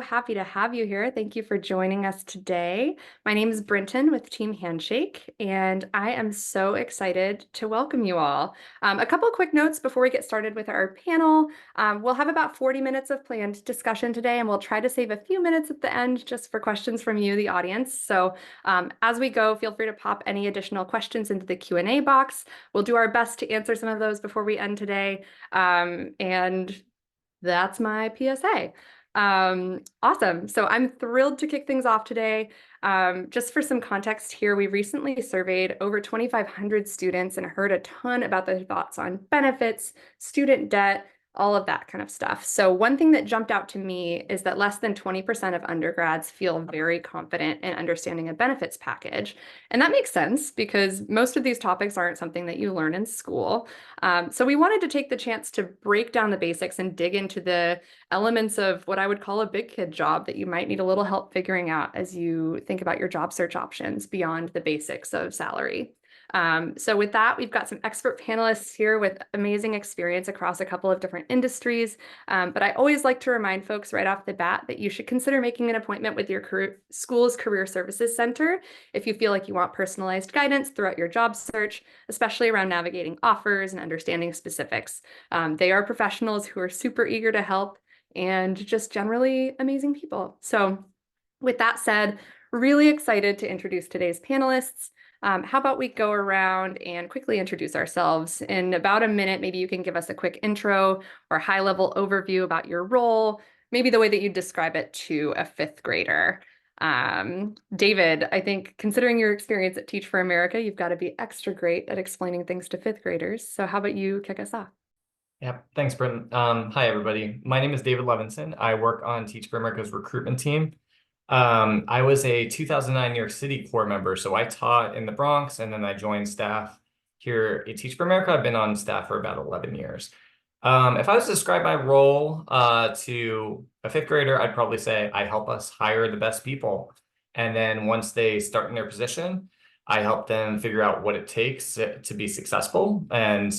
Happy to have you here. Thank you for joining us today. My name is Brinton with Team Handshake, and I am so excited to welcome you all. A couple quick notes before we get started with our panel. We'll have about 40 minutes of planned discussion today, and we'll try to save a few minutes at the end just for questions from you, the audience. So as we go, feel free to pop any additional questions into the Q&A box. We'll do our best to answer some of those before we end today. And that's my PSA. Awesome. So I'm thrilled to kick things off today. Just for some context here, we recently surveyed over 2,500 students and heard a ton about their thoughts on benefits, student debt, all of that kind of stuff. So one thing that jumped out to me is that less than 20% of undergrads feel very confident in understanding a benefits package. And that makes sense because most of these topics aren't something that you learn in school. So we wanted to take the chance to break down the basics and dig into the elements of what I would call a big kid job that you might need a little help figuring out as you think about your job search options beyond the basics of salary. So with that, we've got some expert panelists here with amazing experience across a couple of different industries. But I always like to remind folks right off the bat that you should consider making an appointment with your school's Career Services Center if you feel like you want personalized guidance throughout your job search, especially around navigating offers and understanding specifics. They are professionals who are super eager to help and just generally amazing people. So with that said, really excited to introduce today's panelists. How about we go around and quickly introduce ourselves? In about a minute, maybe you can give us a quick intro or high-level overview about your role, maybe the way that you describe it to a fifth grader. David, I think considering your experience at Teach for America, you've got to be extra great at explaining things to fifth graders. So how about you kick us off? Yeah, thanks, Brenton. Hi, everybody. My name is David Levinson. I work on Teach for America's recruitment team. I was a 2009 New York City core member, so I taught in the Bronx, and then I joined staff here at Teach for America. I've been on staff for about 11 years. If I was to describe my role to a fifth grader, I'd probably say I help us hire the best people. And then once they start in their position, I help them figure out what it takes to be successful and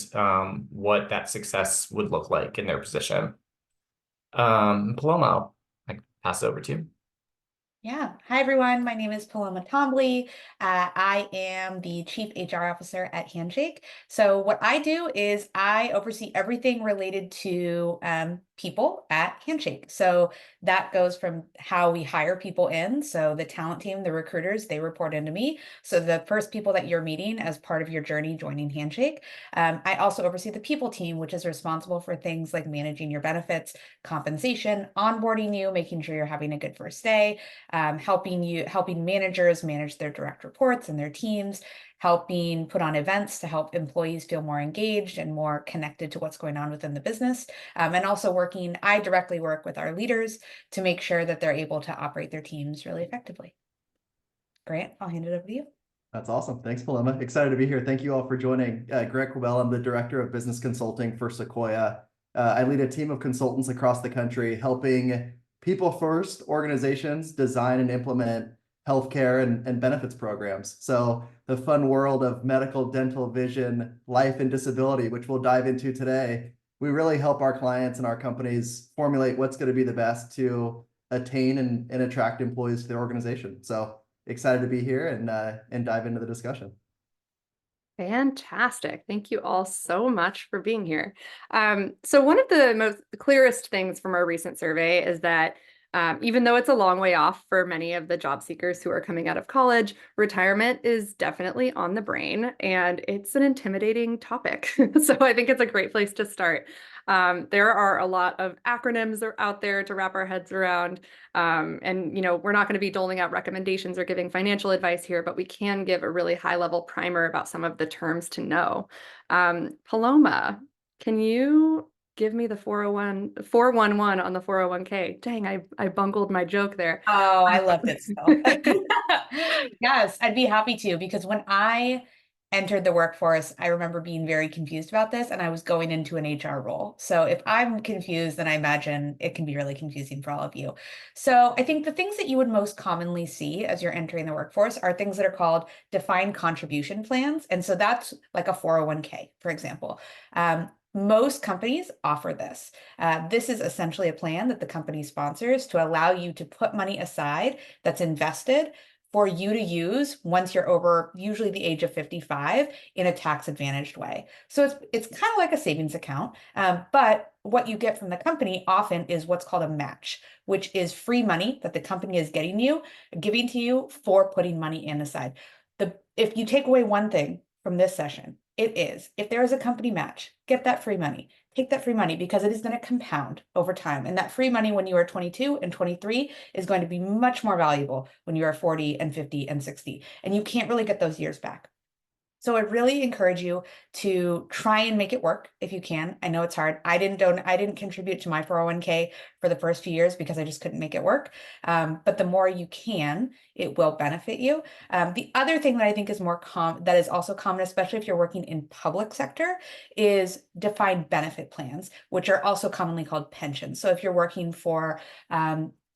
what that success would look like in their position. Paloma, I pass it over to you. Yeah. Hi, everyone. My name is Paloma Tombly. I am the Chief HR Officer at Handshake. So what I do is I oversee everything related to people at Handshake. So that goes from how we hire people in. So the talent team, the recruiters, they report into me. So the first people that you're meeting as part of your journey joining Handshake. I also oversee the people team, which is responsible for things like managing your benefits, compensation, onboarding you, making sure you're having a good first day, helping managers manage their direct reports and their teams, helping put on events to help employees feel more engaged and more connected to what's going on within the business. And also I directly work with our leaders to make sure that they're able to operate their teams really effectively. Grant, I'll hand it over to you. That's awesome. Thanks, Paloma. Excited to be here. Thank you all for joining. Grant Quibell, I'm the Director of Business Consulting for Sequoia. I lead a team of consultants across the country helping people-first organizations design and implement healthcare and benefits programs. So the fun world of medical, dental, vision, life, and disability, which we'll dive into today, we really help our clients and our companies formulate what's going to be the best to attain and attract employees to their organization. So excited to be here and dive into the discussion. Fantastic. Thank you all so much for being here. So one of the clearest things from our recent survey is that even though it's a long way off for many of the job seekers who are coming out of college, retirement is definitely on the brain and it's an intimidating topic. So I think it's a great place to start. There are a lot of acronyms out there to wrap our heads around. And, we're not going to be doling out recommendations or giving financial advice here, but we can give a really high level primer about some of the terms to know. Paloma, can you give me the 411 on the 401k? Dang, I bungled my joke there. Oh, I loved it still. Yes, I'd be happy to, because when I entered the workforce, I remember being very confused about this, and I was going into an HR role. So if I'm confused, then I imagine it can be really confusing for all of you. So I think the things that you would most commonly see as you're entering the workforce are things that are called defined contribution plans. And so that's like a 401k, for example. Most companies offer this. This is essentially a plan that the company sponsors to allow you to put money aside that's invested for you to use once you're over usually the age of 55 in a tax advantaged way. So it's kind of like a savings account, but what you get from the company often is what's called a match, which is free money that the company is giving to you for putting money in aside. If you take away one thing from this session, it is if there is a company match, get that free money. Take that free money because it is going to compound over time. And that free money when you are 22 and 23 is going to be much more valuable when you are 40 and 50 and 60. And you can't really get those years back. So I really encourage you to try and make it work if you can. I know it's hard. I didn't contribute to my 401k for the first few years because I just couldn't make it work. But the more you can, it will benefit you. The other thing that I think is that is also common, especially if you're working in public sector, is defined benefit plans, which are also commonly called pensions. So if you're working for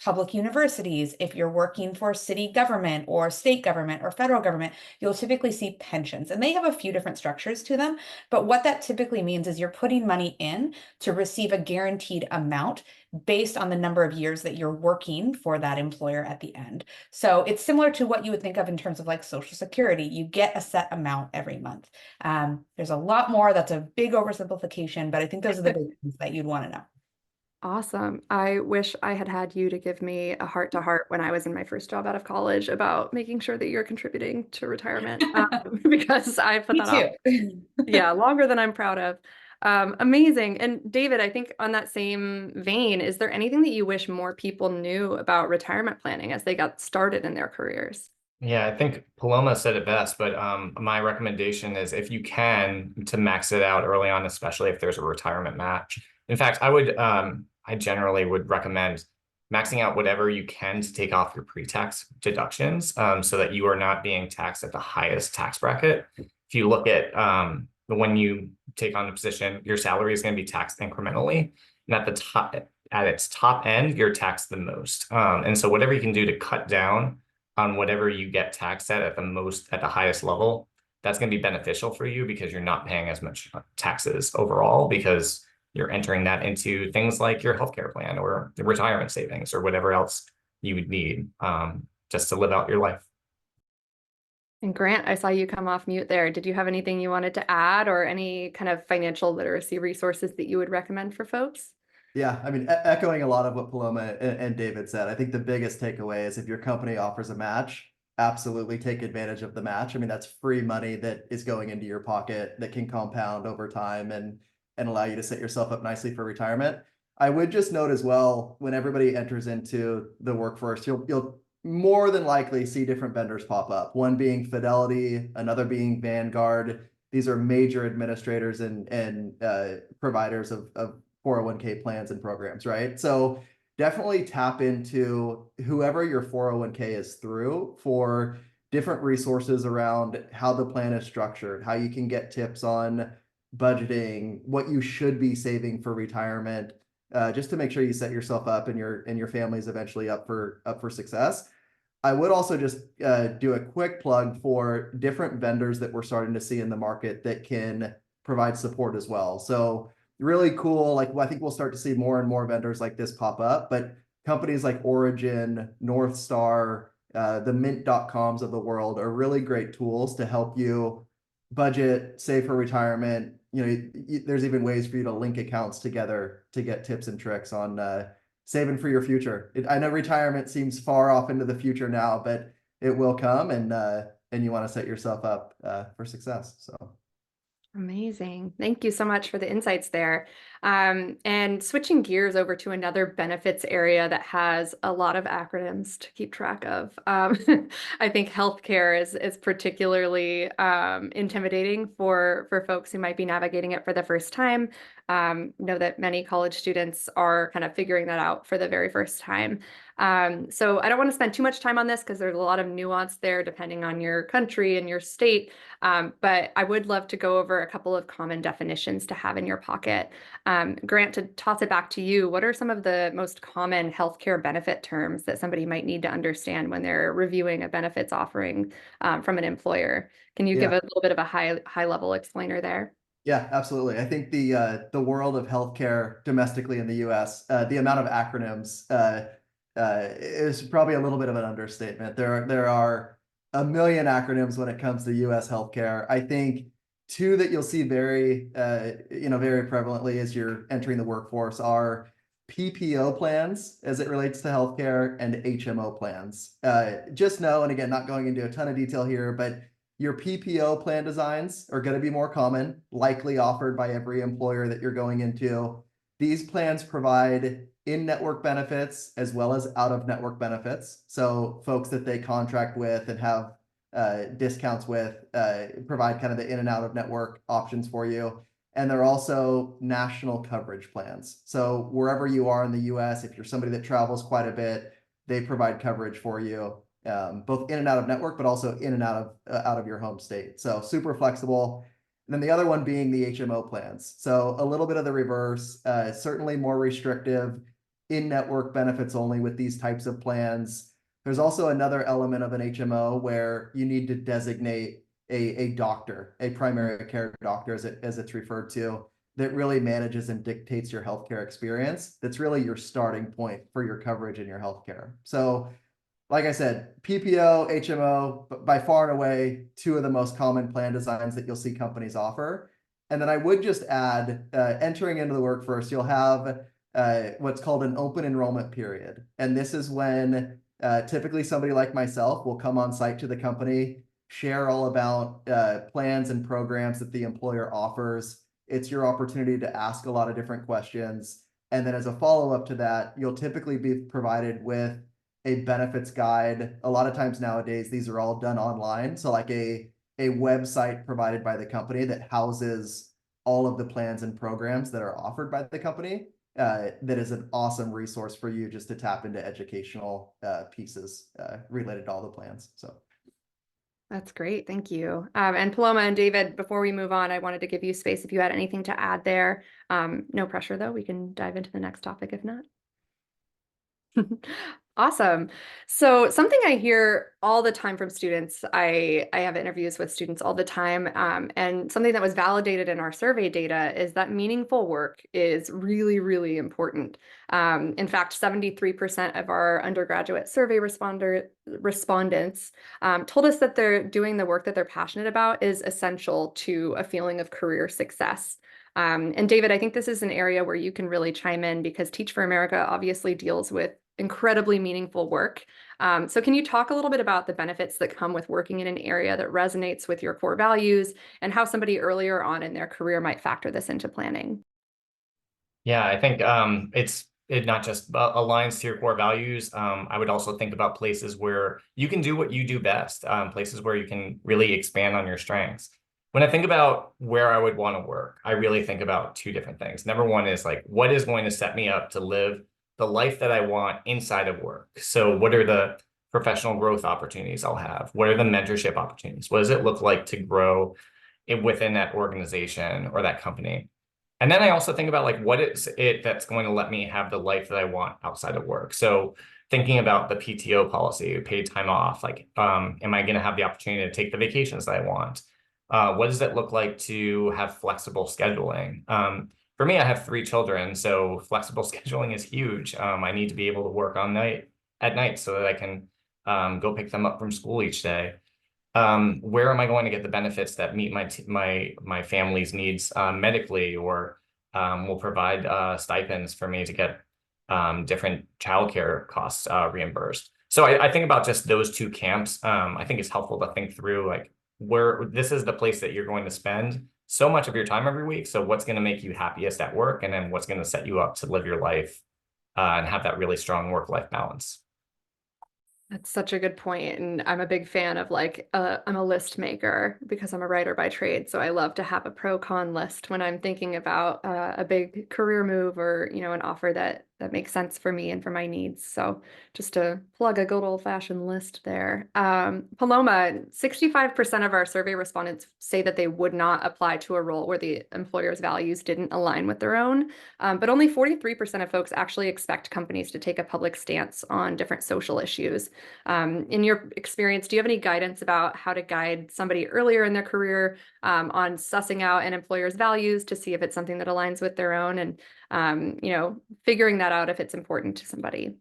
public universities, if you're working for city government or state government or federal government, you'll typically see pensions. And they have a few different structures to them. But what that typically means is you're putting money in to receive a guaranteed amount based on the number of years that you're working for that employer at the end. So it's similar to what you would think of in terms of like Social Security. You get a set amount every month. There's a lot more. That's a big oversimplification, but I think those are the big things that you'd want to know. Awesome. I wish I had had you to give me a heart to heart when I was in my first job out of college about making sure that you're contributing to retirement because I put Me that off. too. Yeah, longer than I'm proud of. Amazing. And David, I think on that same vein, is there anything that you wish more people knew about retirement planning as they got started in their careers? Yeah, I think Paloma said it best, but my recommendation is if you can to max it out early on, especially if there's a retirement match. In fact, I generally would recommend maxing out whatever you can to take off your pre-tax deductions so that you are not being taxed at the highest tax bracket. If you look at when you take on a position, your salary is going to be taxed incrementally, and at its top end, you're taxed the most. And so whatever you can do to cut down on whatever you get taxed at the highest level, that's going to be beneficial for you because you're not paying as much taxes overall because you're entering that into things like your healthcare plan or the retirement savings or whatever else you would need just to live out your life. And Grant, I saw you come off mute there. Did you have anything you wanted to add or any kind of financial literacy resources that you would recommend for folks? Yeah, I mean, echoing a lot of what Paloma and David said, I think the biggest takeaway is if your company offers a match, absolutely take advantage of the match. I mean, that's free money that is going into your pocket that can compound over time and allow you to set yourself up nicely for retirement. I would just note as well, when everybody enters into the workforce, you'll more than likely see different vendors pop up. One being Fidelity, another being Vanguard. These are major administrators and providers of 401k plans and programs, right? So definitely tap into whoever your 401k is through for different resources around how the plan is structured, how you can get tips on budgeting, what you should be saving for retirement, just to make sure you set yourself up and your family's eventually up for success. I would also just do a quick plug for different vendors that we're starting to see in the market that can provide support as well. So really cool. Like, I think we'll start to see more and more vendors like this pop up, but companies like Origin, North Star, the mint.coms of the world are really great tools to help you budget, save for retirement. You know, there's even ways for you to link accounts together to get tips and tricks on saving for your future. I know retirement seems far off into the future now, but it will come, and you want to set yourself up for success. So. Amazing. Thank you so much for the insights there. And switching gears over to another benefits area that has a lot of acronyms to keep track of. I think healthcare is particularly intimidating for folks who might be navigating it for the first time. Know that many college students are kind of figuring that out for the very first time. So I don't want to spend too much time on this because there's a lot of nuance there depending on your country and your state. But I would love to go over a couple of common definitions to have in your pocket. Grant, to toss it back to you, what are some of the most common healthcare benefit terms that somebody might need to understand when they're reviewing a benefits offering from an employer? Can you give a little bit of a high level explainer there? Yeah, absolutely. I think the world of healthcare domestically in the U.S., the amount of acronyms is probably a little bit of an understatement. There are a million acronyms when it comes to U.S. healthcare. I think two that you'll see very very prevalently as you're entering the workforce are PPO plans as it relates to healthcare and HMO plans. Just know, and again, not going into a ton of detail here, but your PPO plan designs are going to be more common, likely offered by every employer that you're going into. These plans provide in-network benefits as well as out-of-network benefits. So folks that they contract with and have discounts with provide kind of the in and out of network options for you. And they're also national coverage plans. So wherever you are in the US, if you're somebody that travels quite a bit, they provide coverage for you, both in and out of network, but also in and out of your home state. So super flexible. And then the other one being the HMO plans. So a little bit of the reverse, certainly more restrictive, in-network benefits only with these types of plans. There's also another element of an HMO where you need to designate a doctor, a primary care doctor, as it's referred to, that really manages and dictates your healthcare experience. That's really your starting point for your coverage in your healthcare. So like I said, PPO, HMO, by far and away, two of the most common plan designs that you'll see companies offer. And then I would just add, entering into the workforce, you'll have what's called an open enrollment period. And this is when typically somebody like myself will come on site to the company, share all about plans and programs that the employer offers. It's your opportunity to ask a lot of different questions. And then as a follow-up to that, you'll typically be provided with a benefits guide. A lot of times nowadays, these are all done online. So like a website provided by the company that houses all of the plans and programs that are offered by the company. That is an awesome resource for you just to tap into educational pieces related to all the plans. So. That's great. Thank you. And Paloma and David, before we move on, I wanted to give you space if you had anything to add there. No pressure though. We can dive into the next topic if not. Awesome. So something I hear all the time from students, I have interviews with students all the time, and something that was validated in our survey data is that meaningful work is really, really important. In fact, 73% of our undergraduate survey respondents told us that they're doing the work that they're passionate about is essential to a feeling of career success. And David, I think this is an area where you can really chime in because Teach for America obviously deals with incredibly meaningful work. So can you talk a little bit about the benefits that come with working in an area that resonates with your core values and how somebody earlier on in their career might factor this into planning? Yeah, I think it not just aligns to your core values. I would also think about places where you can do what you do best, places where you can really expand on your strengths. When I think about where I would want to work, I really think about two different things. Number one is like, what is going to set me up to live the life that I want inside of work? So what are the professional growth opportunities I'll have? What are the mentorship opportunities? What does it look like to grow within that organization or that company? And then I also think about like, what is it that's going to let me have the life that I want outside of work? So thinking about the PTO policy, paid time off, like, am I going to have the opportunity to take the vacations that I want? What does it look like to have flexible scheduling? For me, I have 3 children, so flexible scheduling is huge. I need to be able to work at night so that I can go pick them up from school each day. Where am I going to get the benefits that meet my family's needs medically, or will provide stipends for me to get different childcare costs reimbursed? So I think about just those two camps. I think it's helpful to think through like where this is the place that you're going to spend so much of your time every week. So what's going to make you happiest at work, and then what's going to set you up to live your life and have that really strong work-life balance. That's such a good point. And I'm a big fan of like, I'm a list maker because I'm a writer by trade. So I love to have a pro con list when I'm thinking about a big career move or, an offer that makes sense for me and for my needs. So just to plug a good old-fashioned list there. Paloma, 65% of our survey respondents say that they would not apply to a role where the employer's values didn't align with their own, but only 43% of folks actually expect companies to take a public stance on different social issues. In your experience, do you have any guidance about how to guide somebody earlier in their career on sussing out an employer's values to see if it's something that aligns with their own, and figuring that out if it's important to somebody?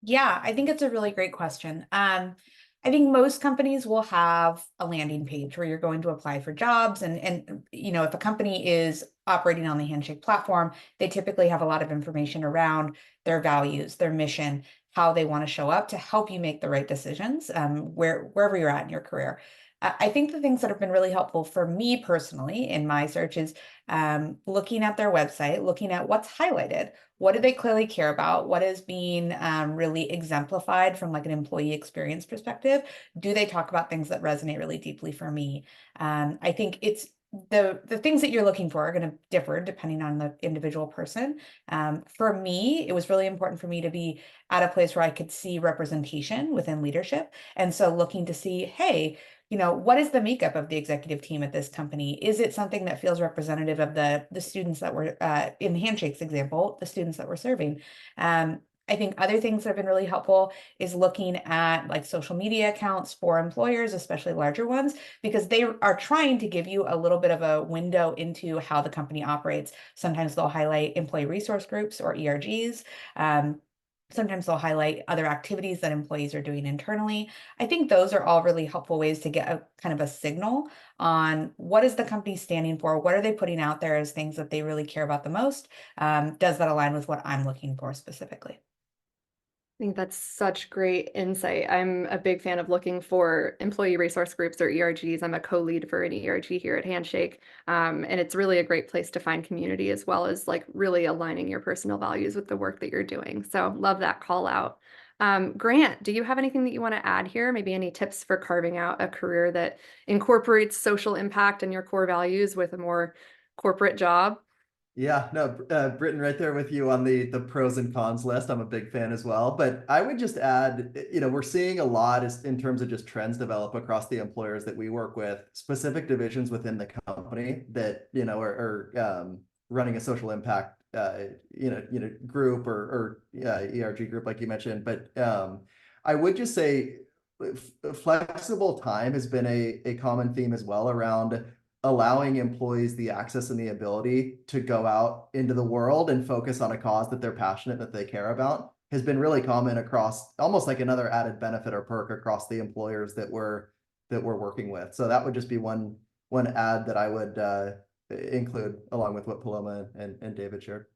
Yeah, I think it's a really great question. I think most companies will have a landing page where you're going to apply for jobs, and if a company is operating on the Handshake platform, they typically have a lot of information around their values, their mission, how they want to show up to help you make the right decisions, wherever you're at in your career. I think the things that have been really helpful for me personally in my search is looking at their website, looking at what's highlighted. What do they clearly care about? What is being really exemplified from like an employee experience perspective? Do they talk about things that resonate really deeply for me? I think it's the things that you're looking for are going to differ depending on the individual person. For me, it was really important for me to be at a place where I could see representation within leadership. And so looking to see, hey, what is the makeup of the executive team at this company? Is it something that feels representative of the students that were in Handshake's example, the students that we're serving? I think other things that have been really helpful is looking at like social media accounts for employers, especially larger ones, because they are trying to give you a little bit of a window into how the company operates. Sometimes they'll highlight employee resource groups or ERGs. Sometimes they'll highlight other activities that employees are doing internally. I think those are all really helpful ways to get a kind of a signal on what is the company standing for? What are they putting out there as things that they really care about the most? Does that align with what I'm looking for specifically? I think that's such great insight. I'm a big fan of looking for employee resource groups or ERGs. I'm a co-lead for an ERG here at Handshake. And it's really a great place to find community as well as like really aligning your personal values with the work that you're doing. So love that call out. Grant, do you have anything that you want to add here? Maybe any tips for carving out a career that incorporates social impact and your core values with a more corporate job? Yeah, no, Britton, right there with you on the pros and cons list. I'm a big fan as well, but I would just add, we're seeing a lot in terms of just trends develop across the employers that we work with, specific divisions within the company that are running a social impact group or ERG group like you mentioned. But I would just say flexible time has been a common theme as well around allowing employees the access and the ability to go out into the world and focus on a cause that they're passionate, that they care about, has been really common across, almost like another added benefit or perk across the employers that we're working with. So that would just be one add that I would include along with what Paloma and David shared.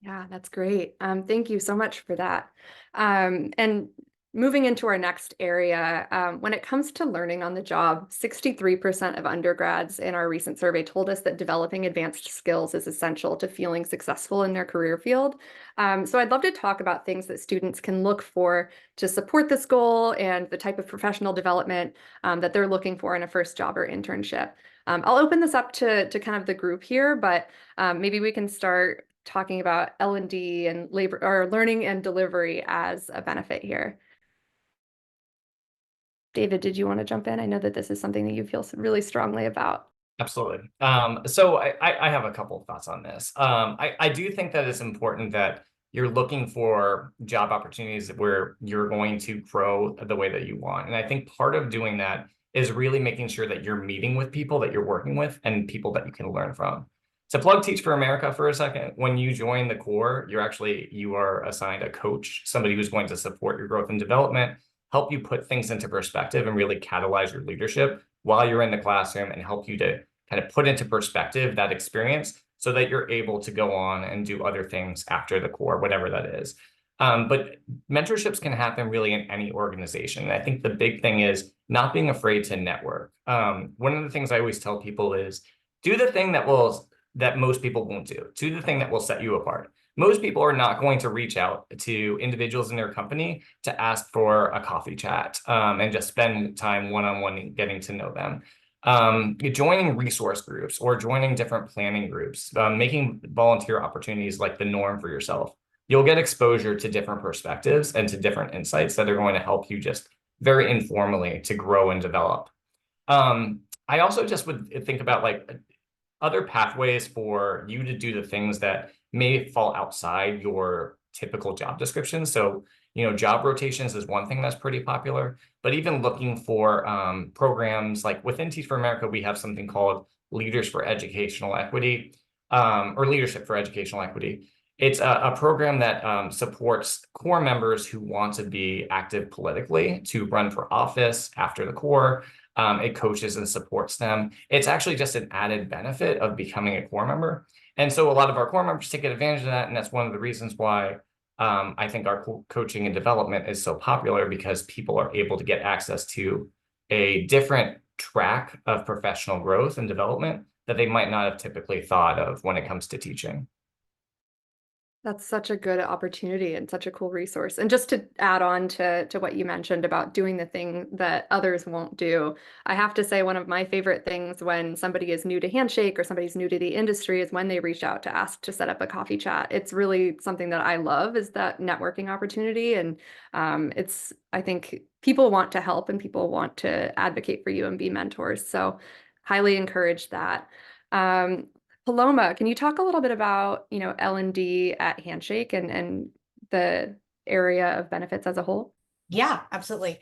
Yeah, that's great. Thank you so much for that. And moving into our next area, when it comes to learning on the job, 63% of undergrads in our recent survey told us that developing advanced skills is essential to feeling successful in their career field. So I'd love to talk about things that students can look for to support this goal and the type of professional development that they're looking for in a first job or internship. I'll open this up to kind of the group here, but maybe we can start talking about L&D and labor or learning and delivery as a benefit here. David, did you want to jump in? I know that this is something that you feel really strongly about. Absolutely. So I have a couple of thoughts on this. I do think that it's important that you're looking for job opportunities where you're going to grow the way that you want. And I think part of doing that is really making sure that you're meeting with people that you're working with and people that you can learn from. To plug Teach for America for a second, when you join the core, you are assigned a coach, somebody who's going to support your growth and development, help you put things into perspective and really catalyze your leadership while you're in the classroom and help you to kind of put into perspective that experience so that you're able to go on and do other things after the core, whatever that is. But mentorships can happen really in any organization. And I think the big thing is not being afraid to network. One of the things I always tell people is do the thing that most people won't do. Do the thing that will set you apart. Most people are not going to reach out to individuals in their company to ask for a coffee chat and just spend time one-on-one getting to know them. Joining resource groups or joining different planning groups, making volunteer opportunities like the norm for yourself. you'll get exposure to different perspectives and to different insights that are going to help you just very informally to grow and develop. I also just would think about like other pathways for you to do the things that may fall outside your typical job description. So, job rotations is one thing that's pretty popular, but even looking for programs like within Teach for America, we have something called Leaders for Educational Equity, or Leadership for Educational Equity. It's a program that supports core members who want to be active politically to run for office after the core. It coaches and supports them. It's actually just an added benefit of becoming a core member. And so a lot of our core members take advantage of that. And that's one of the reasons why I think our coaching and development is so popular, because people are able to get access to a different track of professional growth and development that they might not have typically thought of when it comes to teaching. That's such a good opportunity and such a cool resource. And just to add on to what you mentioned about doing the thing that others won't do, I have to say one of my favorite things when somebody is new to Handshake or somebody's new to the industry is when they reach out to ask to set up a coffee chat. It's really something that I love, is that networking opportunity. And I think people want to help and people want to advocate for you and be mentors. So highly encourage that. Paloma, can you talk a little bit about, L&D at Handshake and the area of benefits as a whole? Yeah, absolutely.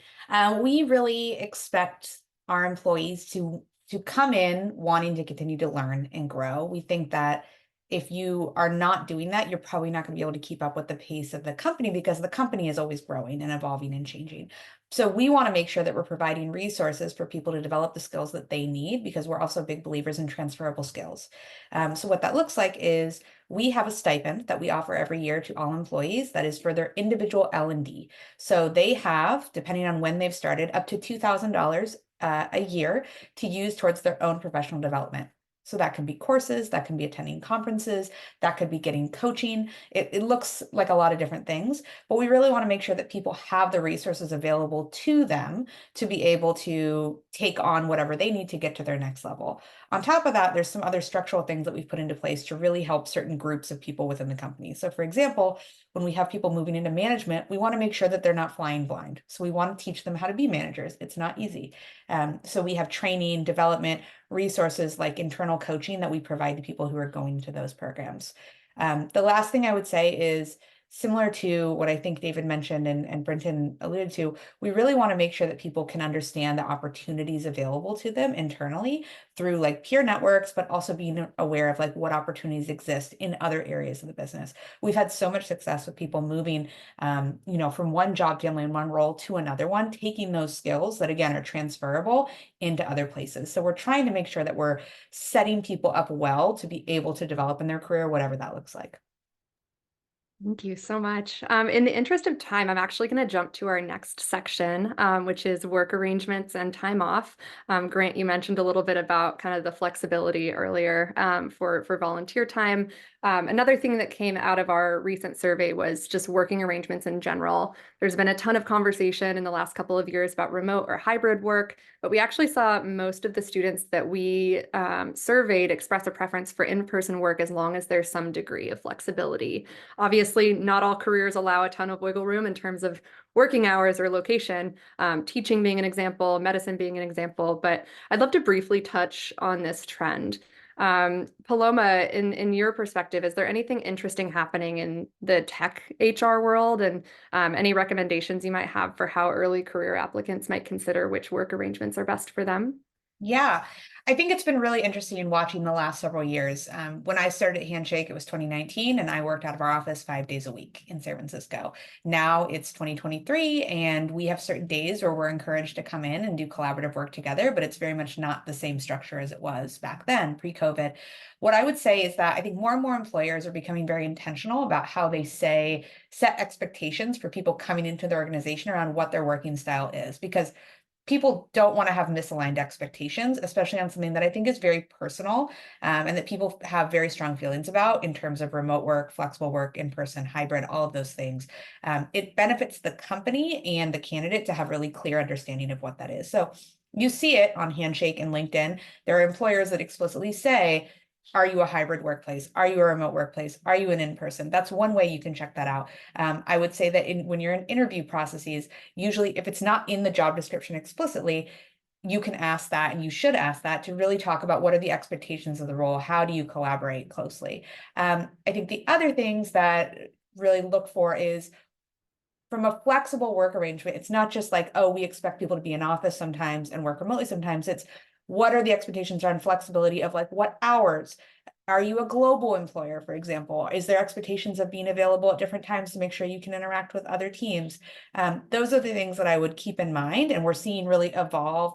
We really expect our employees to come in wanting to continue to learn and grow. We think that if you are not doing that, you're probably not going to be able to keep up with the pace of the company, because the company is always growing and evolving and changing. So we want to make sure that we're providing resources for people to develop the skills that they need, because we're also big believers in transferable skills. So what that looks like is we have a stipend that we offer every year to all employees that is for their individual L&D. So they have, depending on when they've started, up to $2,000 a year to use towards their own professional development. So that can be courses, that can be attending conferences, that could be getting coaching. It looks like a lot of different things, but we really want to make sure that people have the resources available to them to be able to take on whatever they need to get to their next level. On top of that, there's some other structural things that we've put into place to really help certain groups of people within the company. So for example, when we have people moving into management, we want to make sure that they're not flying blind. So we want to teach them how to be managers. It's not easy. So we have training, development, resources like internal coaching that we provide to people who are going to those programs. The last thing I would say is similar to what I think David mentioned and Brenton alluded to, we really want to make sure that people can understand the opportunities available to them internally through like peer networks, but also being aware of like what opportunities exist in other areas of the business. We've had so much success with people moving, from one job family and one role to another one, taking those skills that again are transferable into other places. So we're trying to make sure that we're setting people up well to be able to develop in their career, whatever that looks like. Thank you so much. In the interest of time, I'm actually going to jump to our next section, which is work arrangements and time off. Grant, you mentioned a little bit about kind of the flexibility earlier for volunteer time. Another thing that came out of our recent survey was just working arrangements in general. There's been a ton of conversation in the last couple of years about remote or hybrid work, but we actually saw most of the students that we surveyed express a preference for in-person work as long as there's some degree of flexibility. Obviously, not all careers allow a ton of wiggle room in terms of working hours or location, teaching being an example, medicine being an example, but I'd love to briefly touch on this trend. Paloma, in your perspective, is there anything interesting happening in the tech HR world, and any recommendations you might have for how early career applicants might consider which work arrangements are best for them? Yeah, I think it's been really interesting watching the last several years. When I started at Handshake, it was 2019, and I worked out of our office 5 days a week in San Francisco. Now it's 2023, and we have certain days where we're encouraged to come in and do collaborative work together, but it's very much not the same structure as it was back then, pre-COVID. What I would say is that I think more and more employers are becoming very intentional about how they set expectations for people coming into their organization around what their working style is, because people don't want to have misaligned expectations, especially on something that I think is very personal, and that people have very strong feelings about in terms of remote work, flexible work, in-person, hybrid, all of those things. It benefits the company and the candidate to have really clear understanding of what that is. So you see it on Handshake and LinkedIn. There are employers that explicitly say, Are you a hybrid workplace? Are you a remote workplace? Are you an in-person? That's one way you can check that out. I would say that when you're in interview processes, usually if it's not in the job description explicitly, you can ask that, and you should ask that, to really talk about what are the expectations of the role? How do you collaborate closely? I think the other things that really look for is, from a flexible work arrangement, it's not just like, oh, we expect people to be in office sometimes and work remotely sometimes. It's, what are the expectations around flexibility of, like, what hours? Are you a global employer, for example? Is there expectations of being available at different times to make sure you can interact with other teams? Those are the things that I would keep in mind, and we're seeing really evolve,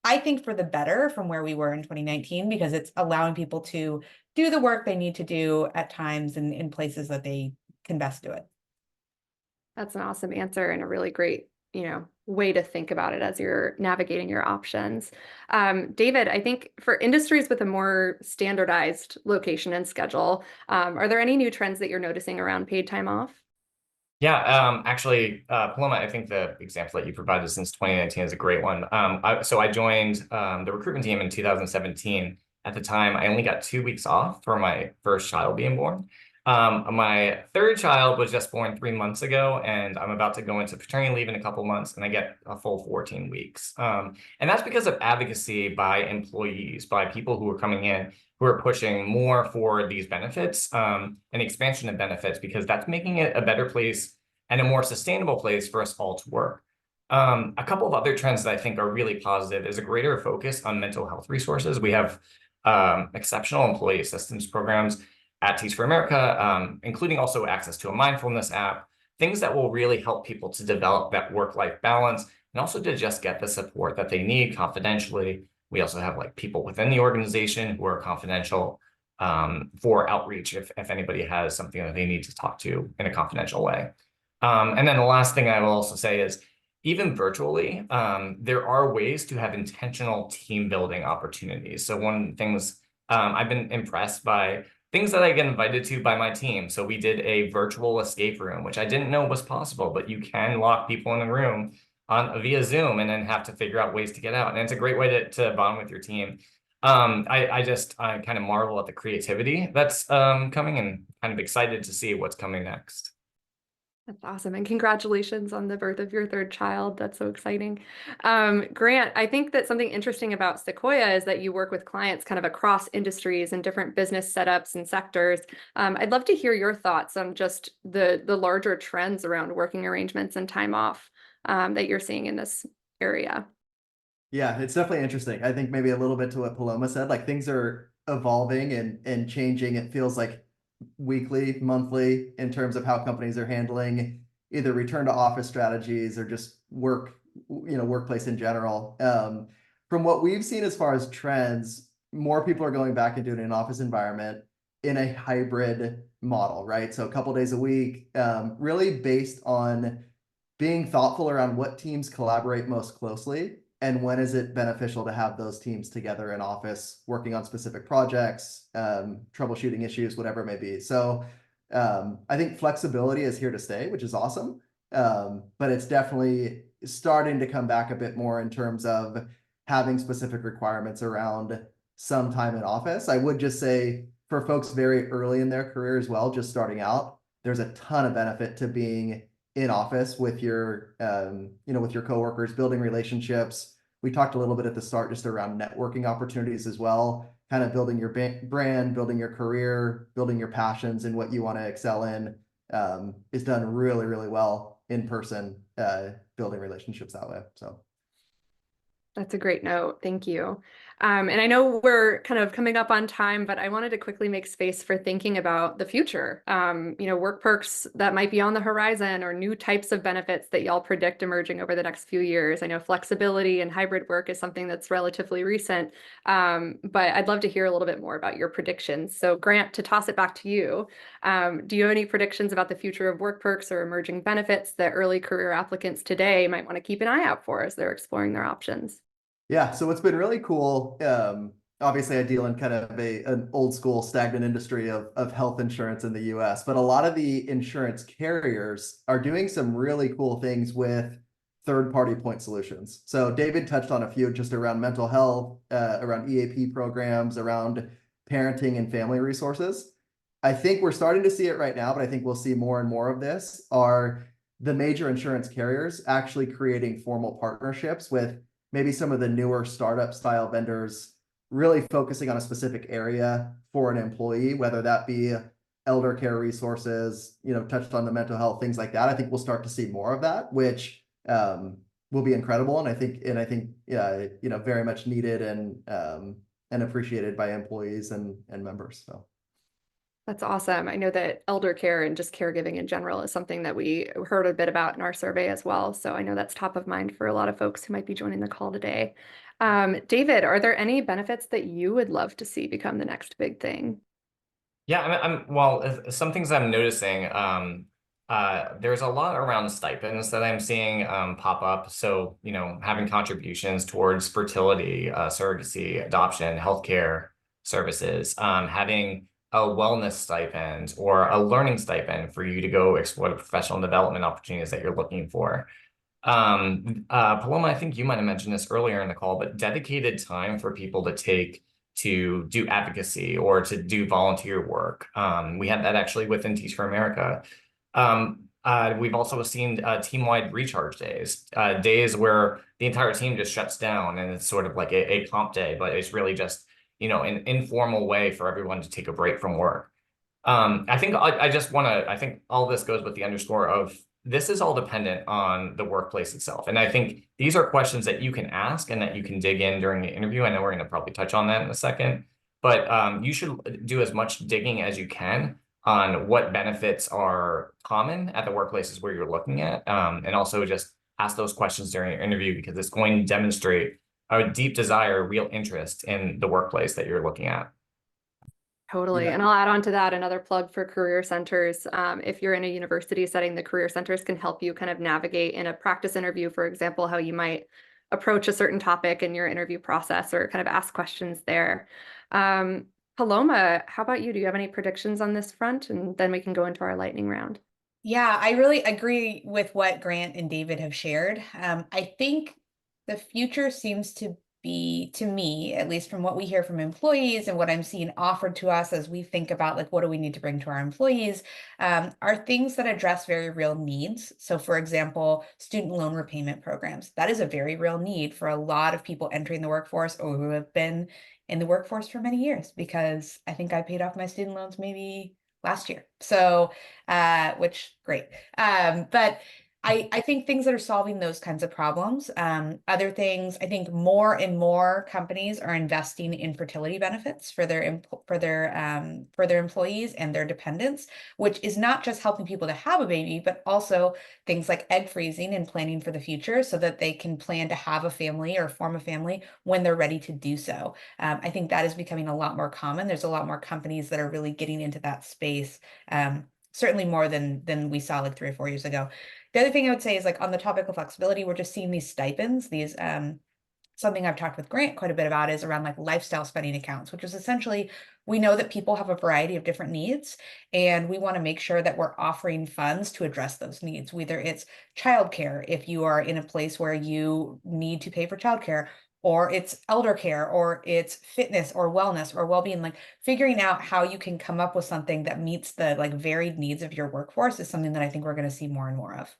I think, for the better from where we were in 2019, because it's allowing people to do the work they need to do at times and in places that they can best do it. That's an awesome answer and a really great, way to think about it as you're navigating your options. David, I think for industries with a more standardized location and schedule, are there any new trends that you're noticing around paid time off? Yeah, actually, Paloma, I think the example that you provided since 2019 is a great one. So I joined the recruitment team in 2017. At the time, I only got 2 weeks off for my first child being born. My third child was just born 3 months ago, and I'm about to go into paternity leave in a couple months, and I get a full 14 weeks. And that's because of advocacy by employees, by people who are coming in, who are pushing more for these benefits, and expansion of benefits, because that's making it a better place and a more sustainable place for us all to work. A couple of other trends that I think are really positive is a greater focus on mental health resources. We have exceptional employee assistance programs at Teach for America, including also access to a mindfulness app, things that will really help people to develop that work-life balance, and also to just get the support that they need confidentially. We also have like people within the organization who are confidential for outreach if anybody has something that they need to talk to in a confidential way. And then the last thing I will also say is, even virtually, there are ways to have intentional team building opportunities. So one of the things I've been impressed by, things that I get invited to by my team. So we did a virtual escape room, which I didn't know was possible, but you can lock people in the room via Zoom and then have to figure out ways to get out. And it's a great way to bond with your team. I kind of marvel at the creativity that's coming, and kind of excited to see what's coming next. That's awesome. And congratulations on the birth of your third child. That's so exciting. Grant, I think that something interesting about Sequoia is that you work with clients kind of across industries and different business setups and sectors. I'd love to hear your thoughts on just the larger trends around working arrangements and time off that you're seeing in this area. Yeah, it's definitely interesting. I think maybe a little bit to what Paloma said, like things are evolving and changing. It feels like weekly, monthly, in terms of how companies are handling either return to office strategies or just workplace in general. From what we've seen as far as trends, more people are going back into an office environment in a hybrid model, right? So a couple days a week, really based on being thoughtful around what teams collaborate most closely and when is it beneficial to have those teams together in office working on specific projects, troubleshooting issues, whatever it may be. So I think flexibility is here to stay, which is awesome. But it's definitely starting to come back a bit more in terms of having specific requirements around some time in office. I would just say, for folks very early in their career as well, just starting out, there's a ton of benefit to being in office with your with your coworkers, building relationships. We talked a little bit at the start just around networking opportunities as well, kind of building your brand, building your career, building your passions and what you want to excel in, is done really, really well in person, building relationships that way. So That's a great note. Thank you. And I know we're kind of coming up on time, but I wanted to quickly make space for thinking about the future. Work perks that might be on the horizon, or new types of benefits that y'all predict emerging over the next few years. I know flexibility and hybrid work is something that's relatively recent, but I'd love to hear a little bit more about your predictions. So Grant, to toss it back to you, do you have any predictions about the future of work perks or emerging benefits that early career applicants today might want to keep an eye out for as they're exploring their options? yeah, so what's been really cool, obviously I deal in kind of an old school stagnant industry of health insurance in the US, but a lot of the insurance carriers are doing some really cool things with third-party point solutions. So David touched on a few just around mental health, around EAP programs, around parenting and family resources. I think we're starting to see it right now, but I think we'll see more and more of this, are the major insurance carriers actually creating formal partnerships with maybe some of the newer startup style vendors, really focusing on a specific area for an employee, whether that be elder care resources, touched on the mental health, things like that. I think we'll start to see more of that, which will be incredible. And I think, very much needed and appreciated by employees and members. So. That's awesome. I know that elder care and just caregiving in general is something that we heard a bit about in our survey as well. So I know that's top of mind for a lot of folks who might be joining the call today. David, are there any benefits that you would love to see become the next big thing? Yeah, well, some things I'm noticing, there's a lot around stipends that I'm seeing pop up. So, having contributions towards fertility, surrogacy, adoption, healthcare services, having a wellness stipend or a learning stipend for you to go explore the professional development opportunities that you're looking for. Paloma, I think you might have mentioned this earlier in the call, but dedicated time for people to take to do advocacy or to do volunteer work. We had that actually within Teach for America. We've also seen team-wide recharge days, days where the entire team just shuts down and it's sort of like a comp day, but it's really just, an informal way for everyone to take a break from work. I think I think all this goes with the underscore of this is all dependent on the workplace itself. And I think these are questions that you can ask and that you can dig in during the interview. I know we're going to probably touch on that in a second, but you should do as much digging as you can on what benefits are common at the workplaces where you're looking at. And also just ask those questions during your interview, because it's going to demonstrate a deep desire, real interest in the workplace that you're looking at. Totally. Yeah. And I'll add on to that another plug for career centers. If you're in a university setting, the career centers can help you kind of navigate in a practice interview, for example, how you might approach a certain topic in your interview process or kind of ask questions there. Paloma, how about you? Do you have any predictions on this front? And then we can go into our lightning round. Yeah, I really agree with what Grant and David have shared. I think the future seems to be, to me, at least from what we hear from employees and what I'm seeing offered to us as we think about like, what do we need to bring to our employees, are things that address very real needs. So for example, student loan repayment programs. That is a very real need for a lot of people entering the workforce or who have been in the workforce for many years, because I think I paid off my student loans maybe last year. So, which great. But I think things that are solving those kinds of problems. Other things, I think more and more companies are investing in fertility benefits for their employees and their dependents, which is not just helping people to have a baby, but also things like egg freezing and planning for the future so that they can plan to have a family or form a family when they're ready to do so. I think that is becoming a lot more common. There's a lot more companies that are really getting into that space. Certainly more than we saw like 3 or 4 years ago. The other thing I would say is like on the topic of flexibility, we're just seeing these stipends, these something I've talked with Grant quite a bit about is around like lifestyle spending accounts, which is essentially, we know that people have a variety of different needs, and we want to make sure that we're offering funds to address those needs, whether it's childcare, if you are in a place where you need to pay for childcare, or it's elder care, or it's fitness or wellness or well-being. Like figuring out how you can come up with something that meets the like varied needs of your workforce is something that I think we're going to see more and more of.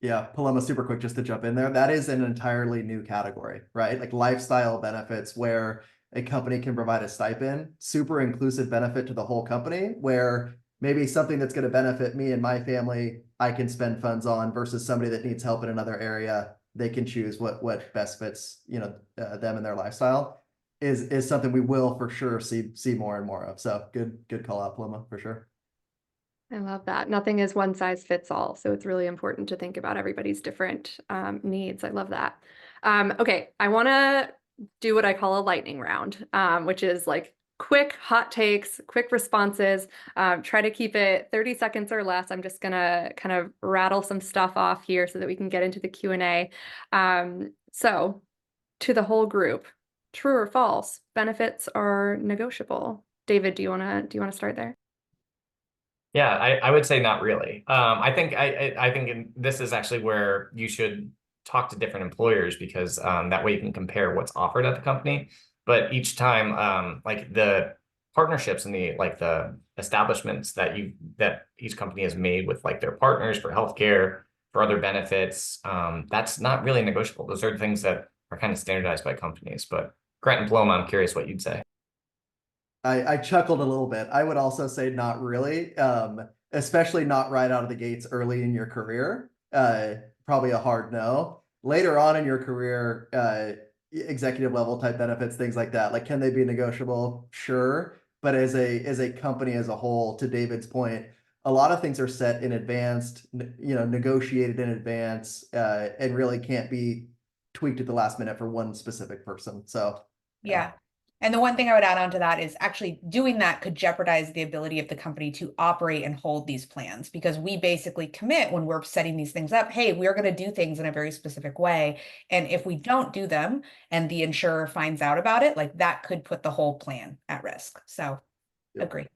Yeah, Paloma, super quick just to jump in there. That is an entirely new category, right? Like lifestyle benefits where a company can provide a stipend, super inclusive benefit to the whole company, where maybe something that's going to benefit me and my family, I can spend funds on, versus somebody that needs help in another area. They can choose what best fits, them and their lifestyle is something we will for sure see more and more of. So good call out, Paloma, for sure. I love that. Nothing is one size fits all. So it's really important to think about everybody's different needs. I love that. Okay, I want to do what I call a lightning round, which is like quick hot takes, quick responses. Try to keep it 30 seconds or less. I'm just gonna kind of rattle some stuff off here so that we can get into the Q&A. So to the whole group, true or false, benefits are negotiable. David, do you wanna start there? Yeah, I would say not really. I think this is actually where you should talk to different employers, because that way you can compare what's offered at the company. But each time, like the partnerships and the establishments that each company has made with like their partners for healthcare, for other benefits, that's not really negotiable. Those are things that are kind of standardized by companies. But Grant and Paloma, I'm curious what you'd say. I chuckled a little bit. I would also say not really, especially not right out of the gates early in your career. Probably a hard no. Later on in your career, executive level type benefits, things like that. Like, can they be negotiable? Sure. But as a company as a whole, to David's point, a lot of things are set in advance, negotiated in advance, and really can't be tweaked at the last minute for one specific person. So Yeah. And the one thing I would add on to that is actually doing that could jeopardize the ability of the company to operate and hold these plans, because we basically commit when we're setting these things up, hey, we're going to do things in a very specific way. And if we don't do them and the insurer finds out about it, like that could put the whole plan at risk. So agree.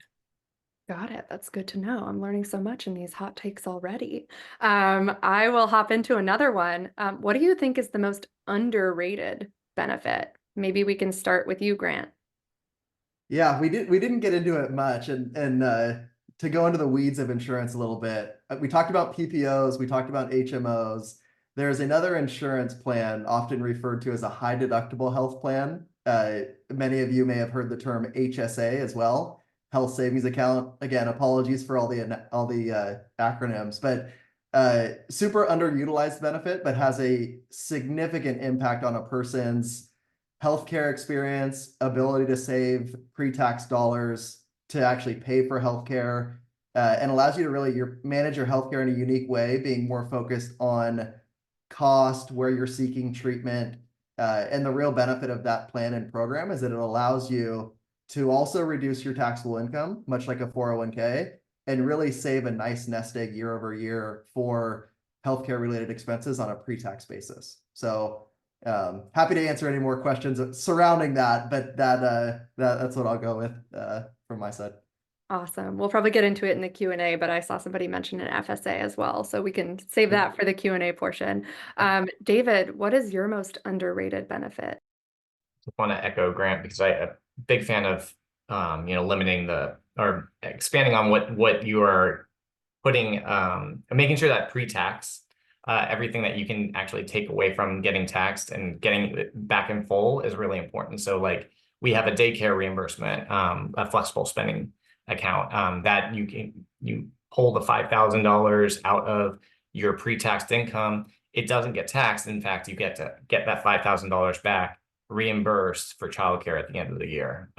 Got it. That's good to know. I'm learning so much in these hot takes already. I will hop into another one. What do you think is the most underrated benefit? Maybe we can start with you, Grant. Yeah, we didn't get into it much, and to go into the weeds of insurance a little bit, we talked about PPOs, we talked about HMOs. There's another insurance plan often referred to as a high deductible health plan. Many of you may have heard the term HSA as well, health savings account. Again, apologies for all the acronyms, but super underutilized benefit, but has a significant impact on a person's healthcare experience, ability to save pre-tax dollars to actually pay for healthcare, and allows you to really manage your healthcare in a unique way, being more focused on cost, where you're seeking treatment. And the real benefit of that plan and program is that it allows you to also reduce your taxable income, much like a 401k, and really save a nice nest egg year over year for healthcare related expenses on a pre-tax basis. So happy to answer any more questions surrounding that, but that's what I'll go with from my side. Awesome. We'll probably get into it in the Q&A, but I saw somebody mention an FSA as well, so we can save that for the Q&A portion. David, what is your most underrated benefit? I want to echo Grant because I'm a big fan of limiting or expanding on what you are putting, making sure that pre-tax, everything that you can actually take away from getting taxed and getting it back in full is really important. So like we have a daycare reimbursement, a flexible spending account that you pull the $5,000 out of your pre-taxed income. It doesn't get taxed. In fact, you get to get that $5,000 back reimbursed for childcare at the end of the year.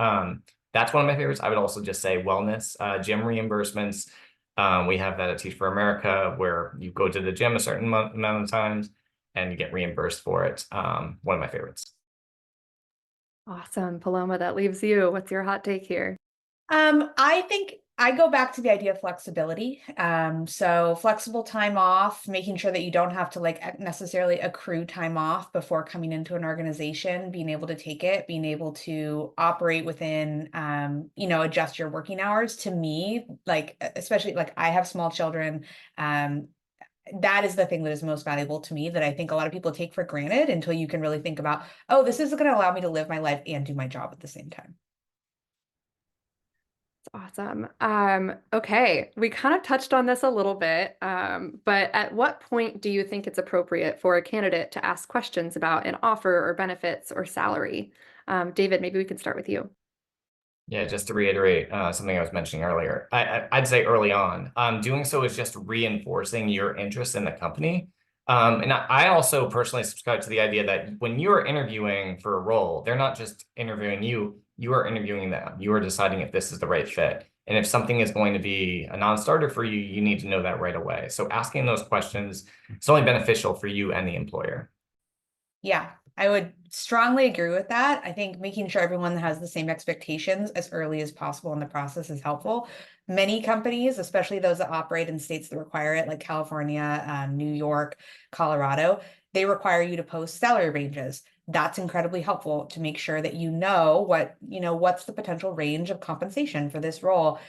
That's one of my favorites. I would also just say wellness, gym reimbursements. We have that at Teach for America, where you go to the gym a certain amount of times and you get reimbursed for it. One of my favorites. Awesome. Paloma, that leaves you. What's your hot take here? I think I go back to the idea of flexibility. So flexible time off, making sure that you don't have to like necessarily accrue time off before coming into an organization, being able to take it, being able to operate within, adjust your working hours. To me, like, especially like I have small children, that is the thing that is most valuable to me, that I think a lot of people take for granted until you can really think about, oh, this is going to allow me to live my life and do my job at the same time. Awesome. Okay, we kind of touched on this a little bit, but at what point do you think it's appropriate for a candidate to ask questions about an offer or benefits or salary? David, maybe we can start with you. Yeah, just to reiterate something I was mentioning earlier, I'd say early on, doing so is just reinforcing your interest in the company. And I also personally subscribe to the idea that when you're interviewing for a role, they're not just interviewing you, you are interviewing them. You are deciding if this is the right fit. And if something is going to be a non-starter for you, you need to know that right away. So asking those questions is only beneficial for you and the employer. Yeah, I would strongly agree with that. I think making sure everyone has the same expectations as early as possible in the process is helpful. Many companies, especially those that operate in states that require it, like California, New York, Colorado, they require you to post salary ranges. That's incredibly helpful to make sure that what's the potential range of compensation for this role.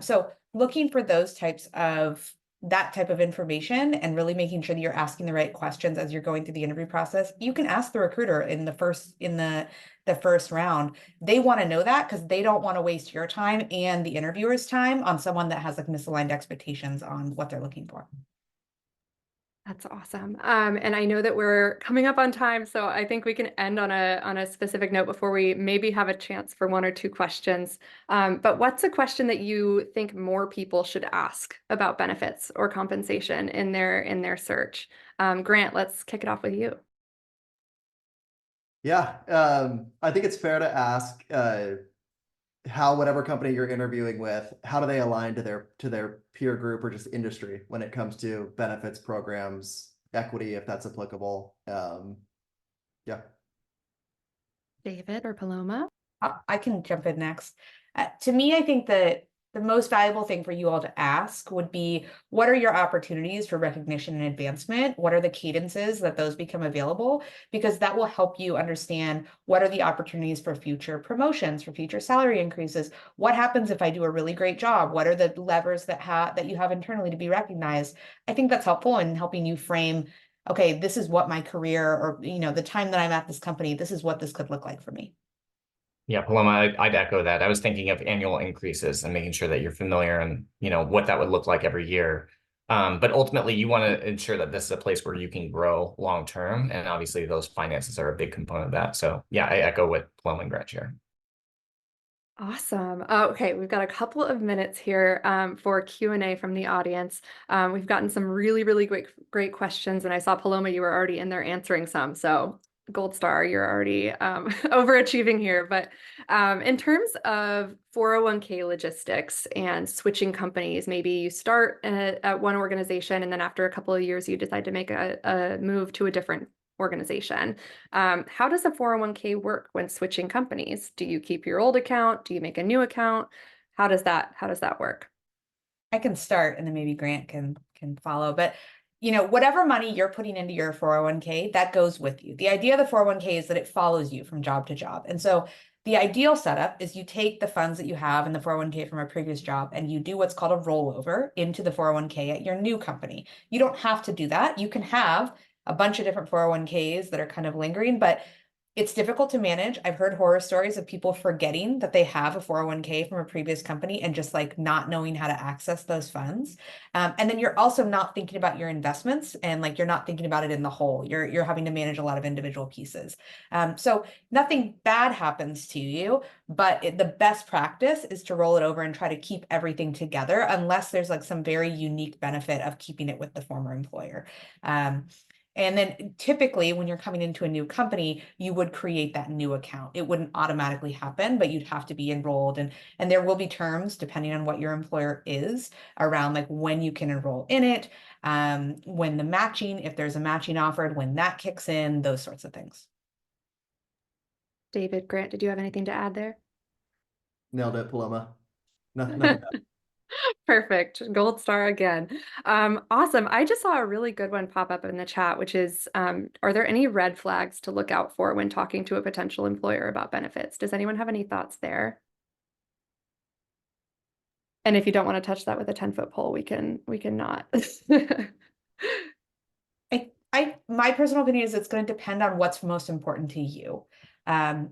So looking for those types of that type of information and really making sure that you're asking the right questions as you're going through the interview process, you can ask the recruiter in the first round. They want to know that because they don't want to waste your time and the interviewer's time on someone that has like misaligned expectations on what they're looking for. That's awesome. And I know that we're coming up on time, so I think we can end on a specific note before we maybe have a chance for one or two questions. But what's a question that you think more people should ask about benefits or compensation in their search? Grant, let's kick it off with you. Yeah, I think it's fair to ask how whatever company you're interviewing with, how do they align to their peer group or just industry when it comes to benefits, programs, equity, if that's applicable. Yeah. David or Paloma? I can jump in next. To me, I think that the most valuable thing for you all to ask would be, what are your opportunities for recognition and advancement? What are the cadences that those become available? Because that will help you understand what are the opportunities for future promotions, for future salary increases. What happens if I do a really great job? What are the levers that you have internally to be recognized? I think that's helpful in helping you frame, okay, this is what my career, or the time that I'm at this company, this is what this could look like for me. Yeah, Paloma, I'd echo that. I was thinking of annual increases and making sure that you're familiar and what that would look like every year. But ultimately, you want to ensure that this is a place where you can grow long term, and obviously, those finances are a big component of that. So, yeah, I echo what Paloma and Grant share. Awesome. Okay, we've got a couple of minutes here for Q&A from the audience. We've gotten some really, really great questions, and I saw Paloma, you were already in there answering some. So gold star, you're already overachieving here. But in terms of 401k logistics and switching companies, maybe you start at one organization and then after a couple of years, you decide to make a move to a different organization. How does a 401k work when switching companies? Do you keep your old account? Do you make a new account? How does that work? I can start and then maybe Grant can follow. But whatever money you're putting into your 401k, that goes with you. The idea of the 401k is that it follows you from job to job. And so the ideal setup is you take the funds that you have in the 401k from a previous job and you do what's called a rollover into the 401k at your new company. You don't have to do that. You can have a bunch of different 401ks that are kind of lingering, but it's difficult to manage. I've heard horror stories of people forgetting that they have a 401k from a previous company and just like not knowing how to access those funds. And then you're also not thinking about your investments and like you're not thinking about it in the whole. You're having to manage a lot of individual pieces. So nothing bad happens to you, but the best practice is to roll it over and try to keep everything together unless there's like some very unique benefit of keeping it with the former employer. And then typically when you're coming into a new company, you would create that new account. It wouldn't automatically happen, but you'd have to be enrolled. And there will be terms depending on what your employer is around like when you can enroll in it, when the matching, if there's a matching offered, when that kicks in, those sorts of things. David, Grant, did you have anything to add there? Nailed it, Paloma. Nothing. Perfect. Gold star again. Awesome. I just saw a really good one pop up in the chat, which is, are there any red flags to look out for when talking to a potential employer about benefits? Does anyone have any thoughts there? And if you don't want to touch that with a 10-foot pole, we can not. My personal opinion is it's going to depend on what's most important to you.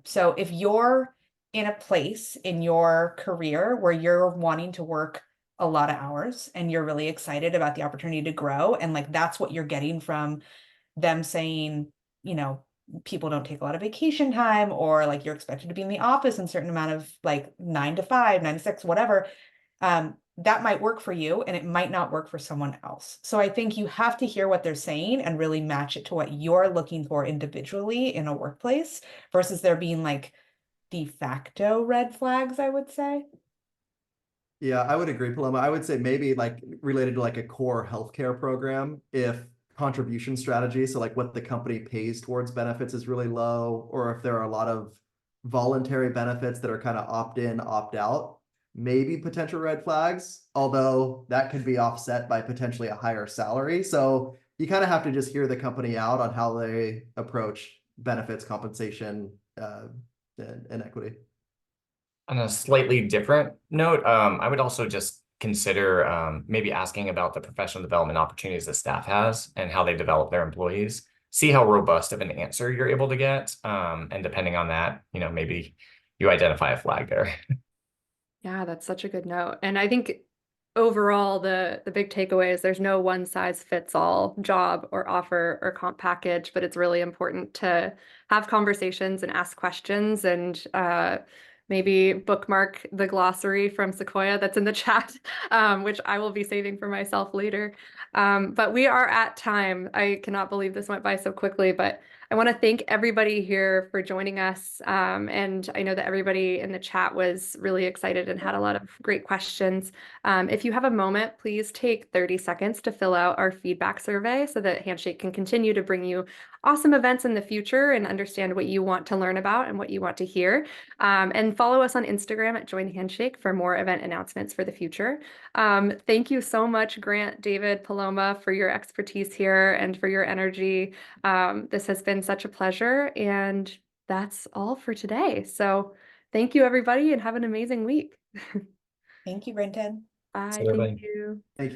So if you're in a place in your career where you're wanting to work a lot of hours and you're really excited about the opportunity to grow, and like that's what you're getting from them saying, people don't take a lot of vacation time, or like you're expected to be in the office in a certain amount of like 9 to 5, 9 to 6, whatever. That might work for you and it might not work for someone else. So I think you have to hear what they're saying and really match it to what you're looking for individually in a workplace versus there being like de facto red flags, I would say. Yeah, I would agree, Paloma. I would say maybe like related to like a core healthcare program, if contribution strategy, so like what the company pays towards benefits is really low, or if there are a lot of voluntary benefits that are kind of opt-in, opt-out, maybe potential red flags, although that could be offset by potentially a higher salary. So you kind of have to just hear the company out on how they approach benefits, compensation, and equity. On a slightly different note, I would also just consider maybe asking about the professional development opportunities that staff has and how they develop their employees. See how robust of an answer you're able to get. And depending on that, maybe you identify a flag there. Yeah, that's such a good note. And I think overall, the big takeaway is there's no one size fits all job or offer or comp package, but it's really important to have conversations and ask questions and maybe bookmark the glossary from Sequoia that's in the chat, which I will be saving for myself later. But we are at time. I cannot believe this went by so quickly, but I want to thank everybody here for joining us. And I know that everybody in the chat was really excited and had a lot of great questions. If you have a moment, please take 30 seconds to fill out our feedback survey so that Handshake can continue to bring you awesome events in the future and understand what you want to learn about and what you want to hear. And follow us on Instagram at Join Handshake for more event announcements for the future. Thank you so much, Grant, David, Paloma, for your expertise here and for your energy. This has been such a pleasure, and that's all for today. So thank you, everybody, and have an amazing week. Thank you, Brenton. Bye. everybody. Thank you. Thank you.